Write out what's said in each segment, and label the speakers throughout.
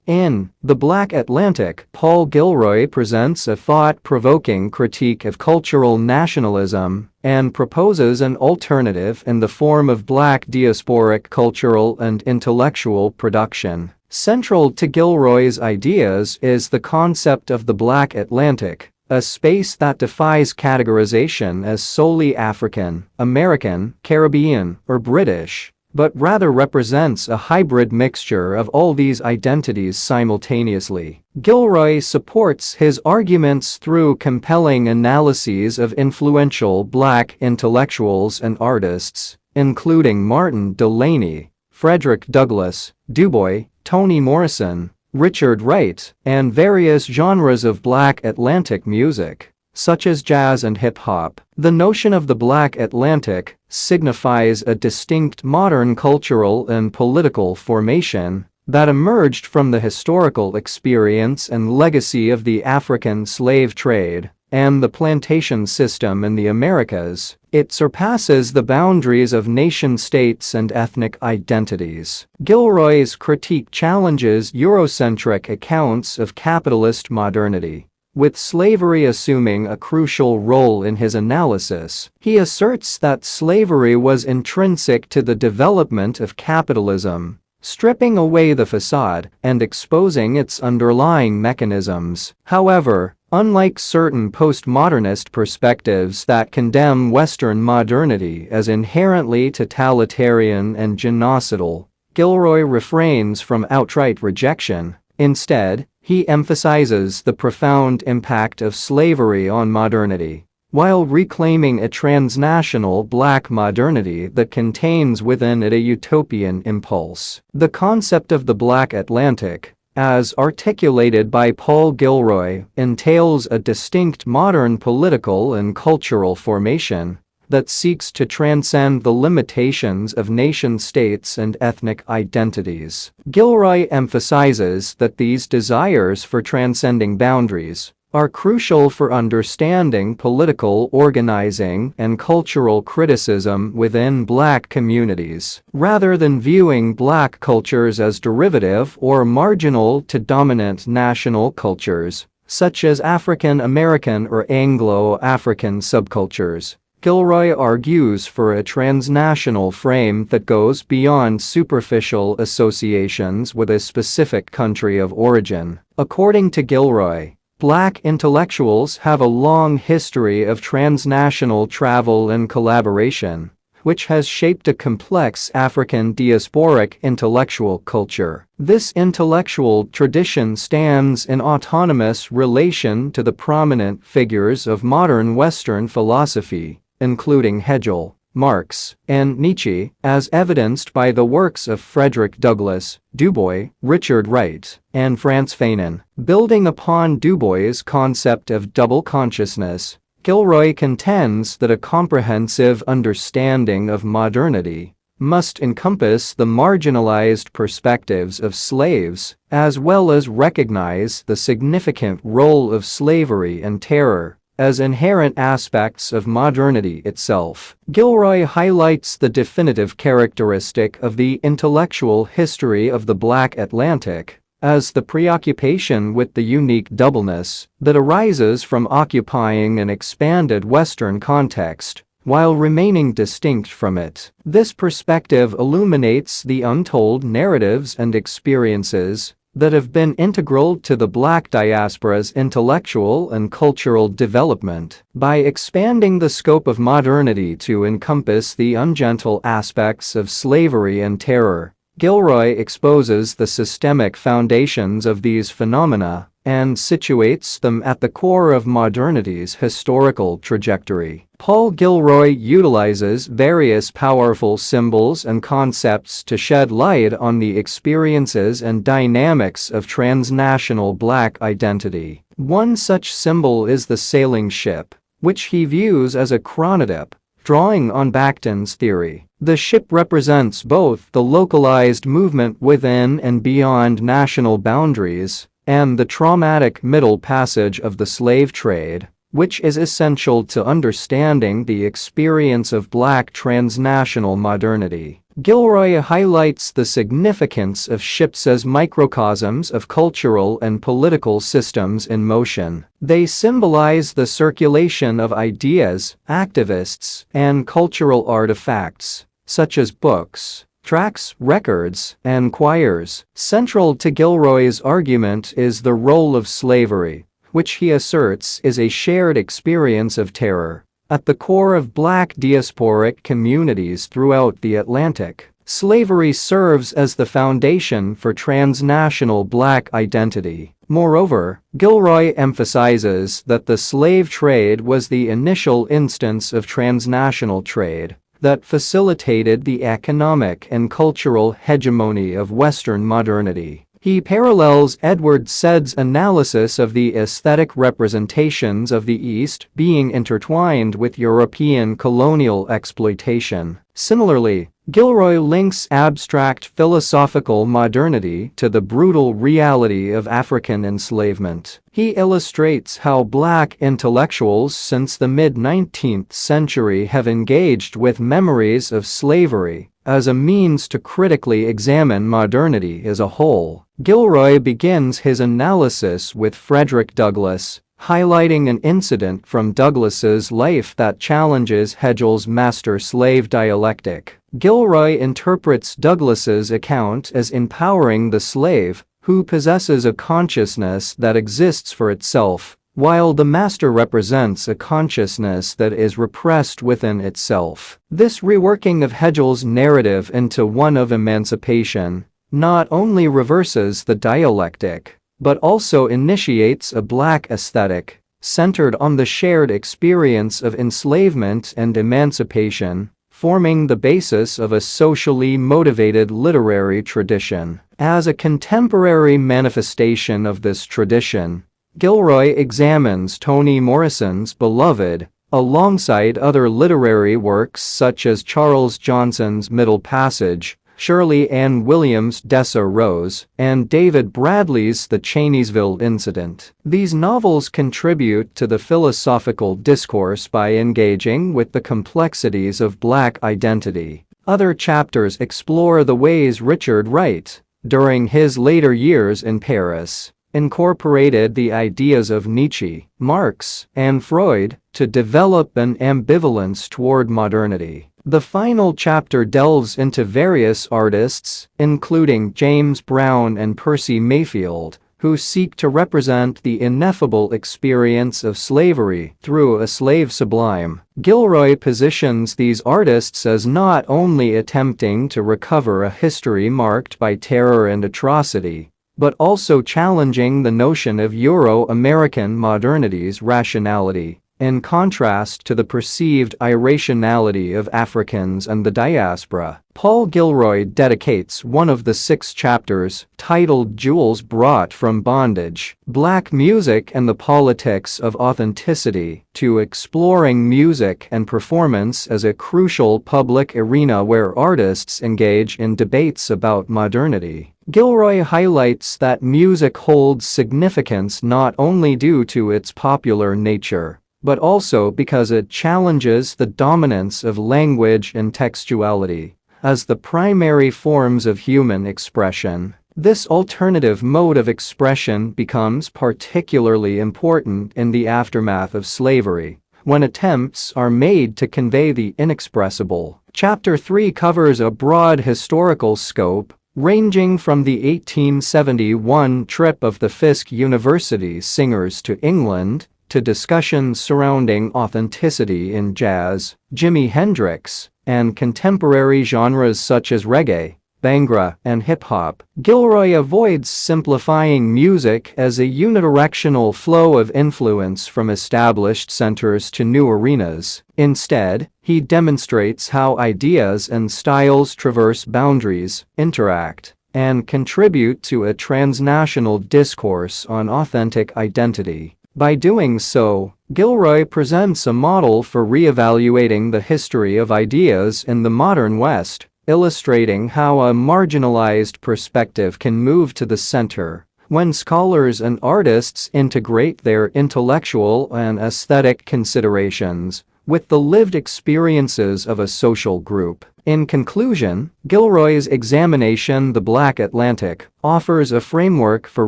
Speaker 1: In The Black Atlantic, Paul Gilroy presents a thought-provoking critique of cultural nationalism and proposes an alternative in the form of Black diasporic cultural and intellectual production. Central to Gilroy's ideas is the concept of the Black Atlantic, a space that defies categorization as solely African, American, Caribbean, or British, but rather represents a hybrid mixture of all these identities simultaneously. Gilroy supports his arguments through compelling analyses of influential Black intellectuals and artists, including Martin Delany, Frederick Douglass, Du Bois, Toni Morrison, Richard Wright, and various genres of Black Atlantic music, such as jazz and hip-hop. The notion of the Black Atlantic signifies a distinct modern cultural and political formation that emerged from the historical experience and legacy of the African slave trade and the plantation system in the Americas. It surpasses the boundaries of nation-states and ethnic identities. Gilroy's critique challenges Eurocentric accounts of capitalist modernity, with slavery assuming a crucial role in his analysis. He asserts that slavery was intrinsic to the development of capitalism, stripping away the facade and exposing its underlying mechanisms. However, unlike certain postmodernist perspectives that condemn Western modernity as inherently totalitarian and genocidal, Gilroy refrains from outright rejection. Instead, he emphasizes the profound impact of slavery on modernity, while reclaiming a transnational Black modernity that contains within it a utopian impulse. The concept of the Black Atlantic, as articulated by Paul Gilroy, entails a distinct modern political and cultural formation that seeks to transcend the limitations of nation-states and ethnic identities. Gilroy emphasizes that these desires for transcending boundaries are crucial for understanding political organizing and cultural criticism within Black communities, rather than viewing Black cultures as derivative or marginal to dominant national cultures, such as African American or Anglo-African subcultures. Gilroy argues for a transnational frame that goes beyond superficial associations with a specific country of origin. According to Gilroy, Black intellectuals have a long history of transnational travel and collaboration, which has shaped a complex African diasporic intellectual culture. This intellectual tradition stands in autonomous relation to the prominent figures of modern Western philosophy, including Hegel, Marx, and Nietzsche, as evidenced by the works of Frederick Douglass, Du Bois, Richard Wright, and Frantz Fanon. Building upon Du Bois' concept of double consciousness, Gilroy contends that a comprehensive understanding of modernity must encompass the marginalized perspectives of slaves, as well as recognize the significant role of slavery and terror as inherent aspects of modernity itself. Gilroy highlights the definitive characteristic of the intellectual history of the Black Atlantic as the preoccupation with the unique doubleness that arises from occupying an expanded Western context while remaining distinct from it. This perspective illuminates the untold narratives and experiences that have been integral to the Black diaspora's intellectual and cultural development. By expanding the scope of modernity to encompass the ungentle aspects of slavery and terror, Gilroy exposes the systemic foundations of these phenomena and situates them at the core of modernity's historical trajectory. Paul Gilroy utilizes various powerful symbols and concepts to shed light on the experiences and dynamics of transnational Black identity. One such symbol is the sailing ship, which he views as a chronotype, drawing on Bakhtin's theory. The ship represents both the localized movement within and beyond national boundaries and the traumatic middle passage of the slave trade, which is essential to understanding the experience of Black transnational modernity. Gilroy highlights the significance of ships as microcosms of cultural and political systems in motion. They symbolize the circulation of ideas, activists, and cultural artifacts, such as books, tracts, records, and choirs. Central to Gilroy's argument is the role of slavery, which he asserts is a shared experience of terror. At the core of Black diasporic communities throughout the Atlantic, slavery serves as the foundation for transnational Black identity. Moreover, Gilroy emphasizes that the slave trade was the initial instance of transnational trade that facilitated the economic and cultural hegemony of Western modernity. He parallels Edward Said's analysis of the aesthetic representations of the East being intertwined with European colonial exploitation. Similarly, Gilroy links abstract philosophical modernity to the brutal reality of African enslavement. He illustrates how Black intellectuals since the mid-19th century have engaged with memories of slavery as a means to critically examine modernity as a whole. Gilroy begins his analysis with Frederick Douglass, highlighting an incident from Douglass's life that challenges Hegel's master-slave dialectic. Gilroy interprets Douglass's account as empowering the slave, who possesses a consciousness that exists for itself, while the master represents a consciousness that is repressed within itself. This reworking of Hegel's narrative into one of emancipation not only reverses the dialectic, but also initiates a Black aesthetic centered on the shared experience of enslavement and emancipation, forming the basis of a socially motivated literary tradition. As a contemporary manifestation of this tradition, Gilroy examines Toni Morrison's Beloved, alongside other literary works such as Charles Johnson's Middle Passage, Shirley Ann Williams' Dessa Rose, and David Bradley's The Chaney'sville Incident. These novels contribute to the philosophical discourse by engaging with the complexities of Black identity. Other chapters explore the ways Richard Wright, during his later years in Paris, incorporated the ideas of Nietzsche, Marx, and Freud to develop an ambivalence toward modernity. The final chapter delves into various artists, including James Brown and Percy Mayfield, who seek to represent the ineffable experience of slavery through a slave sublime. Gilroy positions these artists as not only attempting to recover a history marked by terror and atrocity, but also challenging the notion of Euro-American modernity's rationality, in contrast to the perceived irrationality of Africans and the diaspora. Paul Gilroy dedicates one of the 6 chapters, titled Jewels Brought from Bondage, Black Music and the Politics of Authenticity, to exploring music and performance as a crucial public arena where artists engage in debates about modernity. Gilroy highlights that music holds significance not only due to its popular nature, but also because it challenges the dominance of language and textuality as the primary forms of human expression. This alternative mode of expression becomes particularly important in the aftermath of slavery, when attempts are made to convey the inexpressible. Chapter 3 covers a broad historical scope, ranging from the 1871 trip of the Fisk University singers to England, to discussions surrounding authenticity in jazz, Jimi Hendrix, and contemporary genres such as reggae, Bhangra, and hip-hop. Gilroy avoids simplifying music as a unidirectional flow of influence from established centers to new arenas. Instead, he demonstrates how ideas and styles traverse boundaries, interact, and contribute to a transnational discourse on authentic identity. By doing so, Gilroy presents a model for re-evaluating the history of ideas in the modern West, illustrating how a marginalized perspective can move to the center when scholars and artists integrate their intellectual and aesthetic considerations with the lived experiences of a social group. In conclusion, Gilroy's examination The Black Atlantic offers a framework for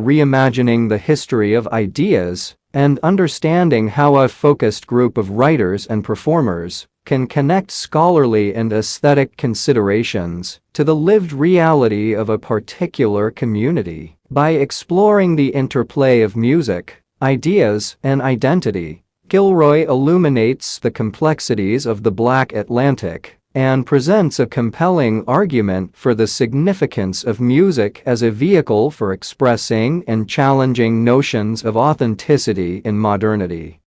Speaker 1: reimagining the history of ideas and understanding how a focused group of writers and performers can connect scholarly and aesthetic considerations to the lived reality of a particular community. By exploring the interplay of music, ideas, and identity, Gilroy illuminates the complexities of the Black Atlantic and presents a compelling argument for the significance of music as a vehicle for expressing and challenging notions of authenticity in modernity.